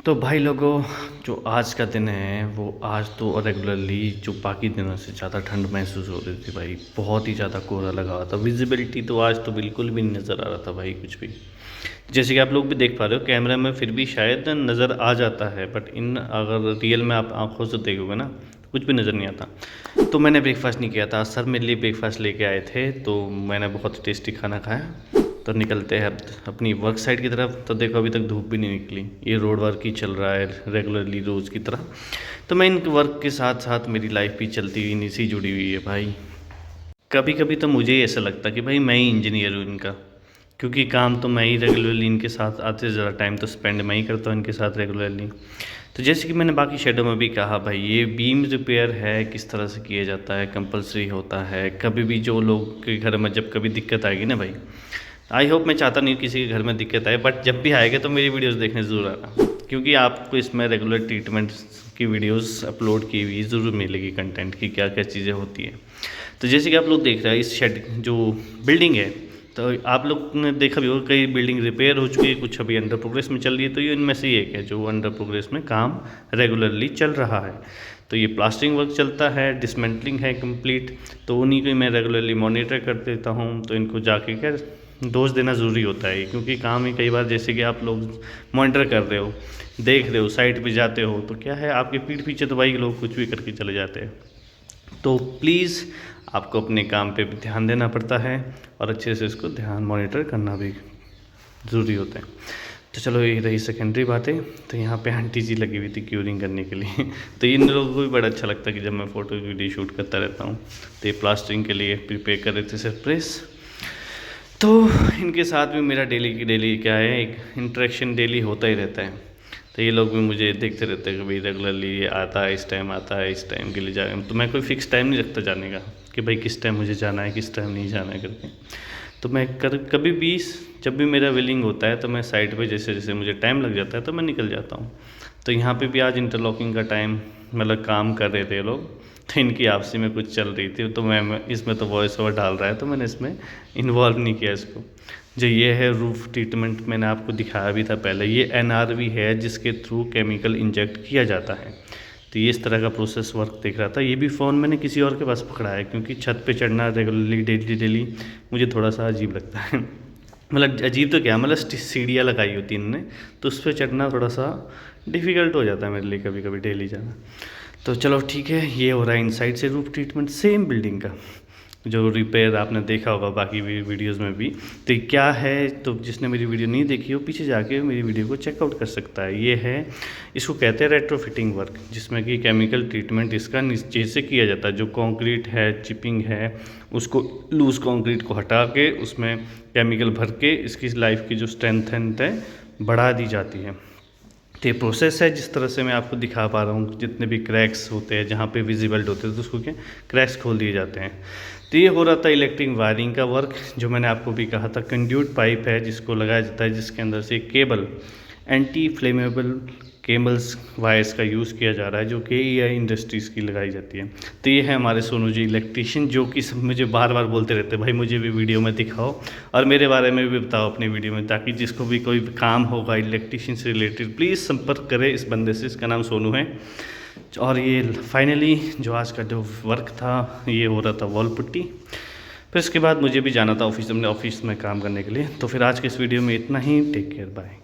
तो भाई लोगों, जो आज का दिन है वो आज तो रेगुलरली जो बाकी दिनों से ज़्यादा ठंड महसूस हो रही थी भाई। बहुत ही ज़्यादा कोहरा लगा हुआ था, विजिबिलिटी तो आज तो बिल्कुल भी नहीं नज़र आ रहा था भाई कुछ भी। जैसे कि आप लोग भी देख पा रहे हो कैमरा में, फिर भी शायद नज़र आ जाता है, बट इन अगर रियल में आप आंखों से देखोगे ना तो कुछ भी नज़र नहीं आता। तो मैंने ब्रेकफास्ट नहीं किया था, सर मेरे लिए ब्रेकफास्ट लेके आए थे, तो मैंने बहुत टेस्टी खाना खाया। तो निकलते हैं अब अपनी वर्क साइड की तरफ। तो देखो अभी तक धूप भी नहीं निकली, ये रोड वर्क ही चल रहा है रेगुलरली रोज़ की तरह। तो मैं इन वर्क के साथ साथ मेरी लाइफ भी चलती हुई इन्हीं से जुड़ी हुई है भाई। कभी कभी तो मुझे ही ऐसा लगता है कि भाई मैं ही इंजीनियर हूँ इनका, क्योंकि काम तो मैं ही रेगुलरली इनके साथ आते ज़रा टाइम तो स्पेंड मैं ही करता हूँ इनके साथ रेगुलरली। तो जैसे कि मैंने बाकी शेडो में भी कहा भाई, ये बीम रिपेयर है किस तरह से किया जाता है, कंपलसरी होता है। कभी भी जो लोग के घर में जब कभी दिक्कत आएगी ना भाई, आई होप, मैं चाहता नहीं किसी के घर में दिक्कत आए, बट जब भी आएगा तो मेरी वीडियोस देखने ज़रूर आना, क्योंकि आपको इसमें रेगुलर ट्रीटमेंट की वीडियोस अपलोड की हुई ज़रूर मिलेगी, कंटेंट की क्या क्या चीज़ें होती है। तो जैसे कि आप लोग देख रहे हैं इस शेड जो बिल्डिंग है, तो आप लोग ने देखा भी होगा कई बिल्डिंग रिपेयर हो चुकी है, कुछ अभी अंडर प्रोग्रेस में चल रही है। तो ये इनमें से एक है जो अंडर प्रोग्रेस में काम रेगुलरली चल रहा है। तो ये प्लास्टरिंग वर्क चलता है, डिसमेंटलिंग है कंप्लीट, तो उन्हीं को मैं रेगुलरली मॉनिटर कर देता हूँ। तो इनको जाके क्या डोज देना ज़रूरी होता है, क्योंकि काम ही कई बार जैसे कि आप लोग मॉनिटर कर रहे हो, देख रहे हो, साइट पे जाते हो, तो क्या है आपके पीठ पीछे तो भाई लोग कुछ भी करके चले जाते हैं। तो प्लीज़ आपको अपने काम पे भी ध्यान देना पड़ता है और अच्छे से इसको ध्यान मॉनिटर करना भी ज़रूरी होता है। तो चलो ये रही सेकेंडरी बातें। तो यहाँ पे आंटी जी लगी हुई थी क्यूरिंग करने के लिए तो इन लोगों को भी बड़ा अच्छा लगता है कि जब मैं फ़ोटो वीडियो शूट करता रहता हूँ। तो ये प्लास्टरिंग के लिए प्रिपेयर कर रहे थे सरप्राइज। तो इनके साथ भी मेरा डेली की डेली क्या है, एक इंटरेक्शन डेली होता ही रहता है। तो ये लोग भी मुझे देखते रहते हैं कि भाई रेगुलरली ये आता है, इस टाइम आता है, इस टाइम के लिए जा। तो मैं कोई फ़िक्स टाइम नहीं रखता जाने का कि भाई किस टाइम मुझे जाना है, किस टाइम नहीं जाना है करके। तो मैं कभी भी जब भी मेरा विलिंग होता है तो मैं साइट पे जैसे जैसे मुझे टाइम लग जाता है तो मैं निकल जाता हूँ। तो यहाँ पे भी आज इंटरलॉकिंग का टाइम मतलब काम कर रहे थे लोग, तो इनकी आपसी में कुछ चल रही थी। तो मैं इसमें तो वॉइस ओवर डाल रहा है तो मैंने इसमें इन्वॉल्व नहीं किया इसको। जो ये है रूफ ट्रीटमेंट, मैंने आपको दिखाया भी था पहले, ये NRV है जिसके थ्रू केमिकल इंजेक्ट किया जाता है। तो ये इस तरह का प्रोसेस वर्क देख रहा था। ये भी फ़ोन मैंने किसी और के पास पकड़ा है, क्योंकि छत पे चढ़ना रेगुलरली डेली मुझे थोड़ा सा अजीब लगता है मतलब अजीब तो क्या, मतलब सीढ़ियाँ लगाई होती इनने, तो उस पर चढ़ना थोड़ा सा डिफ़िकल्ट हो जाता है मेरे लिए कभी कभी डेली जाना। तो चलो ठीक है, ये हो रहा है इनसाइड से रूफ ट्रीटमेंट सेम बिल्डिंग का, जो रिपेयर आपने देखा होगा बाकी वीडियोस में भी। तो ये क्या है, तो जिसने मेरी वीडियो नहीं देखी हो पीछे जाके मेरी वीडियो को चेकआउट कर सकता है। ये है, इसको कहते हैं रेट्रोफिटिंग वर्क, जिसमें कि केमिकल ट्रीटमेंट इसका नीचे से किया जाता है। जो कंक्रीट है, चिपिंग है, उसको लूज़ कंक्रीट को हटा के उसमें केमिकल भर के इसकी लाइफ की जो स्ट्रेंथ है बढ़ा दी जाती है। तो ये प्रोसेस है जिस तरह से मैं आपको दिखा पा रहा हूँ। जितने भी क्रैक्स होते हैं जहाँ पे विजिबल होते हैं तो उसको क्या क्रैक्स खोल दिए जाते हैं। तो ये हो रहा था इलेक्ट्रिक वायरिंग का वर्क, जो मैंने आपको भी कहा था। कंड्यूट पाइप है जिसको लगाया जाता है, जिसके अंदर से cable, anti flammable cables wires का यूज़ किया जा रहा है, जो कि AEI इंडस्ट्रीज़ की लगाई जाती है। तो ये है हमारे सोनू जी इलेक्ट्रीशियन, जो कि मुझे बार बार बोलते रहते हैं भाई मुझे भी वीडियो में दिखाओ और मेरे बारे में भी बताओ अपनी वीडियो में, ताकि जिसको भी कोई काम होगा इलेक्ट्रीशियन से रिलेटेड प्लीज़ संपर्क करें इस बंदे से। इसका नाम सोनू है। और ये फाइनली जो आज का जो वर्क था ये हो रहा था वॉल पुट्टी। फिर इसके बाद मुझे भी जाना था ऑफिस, अपने ऑफिस में काम करने के लिए। तो फिर आज के इस वीडियो में इतना ही। Take care, bye.